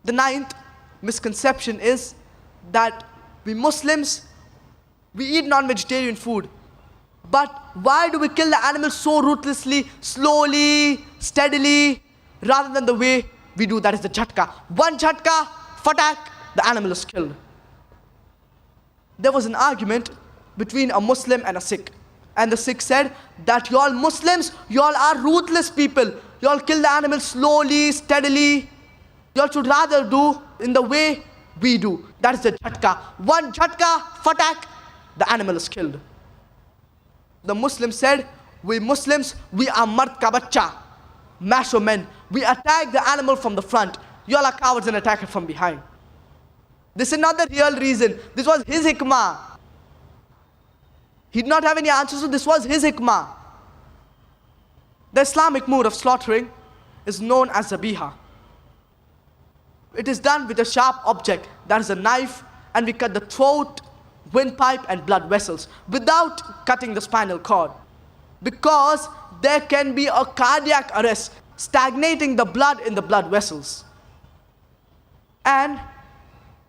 The ninth misconception is that we Muslims, we eat non-vegetarian food. But why do we kill the animal so ruthlessly, slowly, steadily, rather than the way we do? That is the jhatka. One jhatka, fatak, the animal is killed. There was an argument between a Muslim and a Sikh. And the Sikh said that y'all Muslims, y'all are ruthless people. Y'all kill the animal slowly, steadily. Y'all should rather do in the way we do. That is the jhatka. One jhatka, fatak, the animal is killed. The Muslim said, we Muslims, we are mard ka bachcha, macho men. We attack the animal from the front. Y'all are cowards and attack it from behind. This is not the real reason. This was his hikmah. He did not have any answers, so this was his hikmah. The Islamic mode of slaughtering is known as zabiha. It is done with a sharp object, that is a knife, and we cut the throat, windpipe and blood vessels without cutting the spinal cord. Because there can be a cardiac arrest, stagnating the blood in the blood vessels. And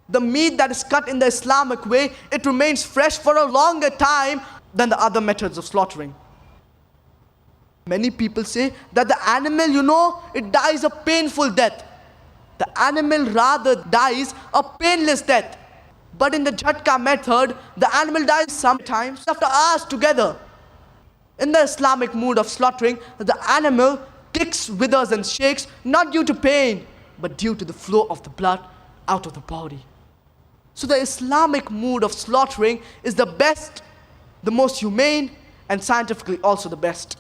the meat that is cut in the Islamic way, it remains fresh for a longer time than the other methods of slaughtering. Many people say that the animal, it dies a painful death. The animal rather dies a painless death. But in the jhatka method, the animal dies sometimes after hours together. In the Islamic mode of slaughtering, the animal kicks, withers and shakes, not due to pain, but due to the flow of the blood out of the body. So the Islamic mode of slaughtering is the best, the most humane, and scientifically also the best.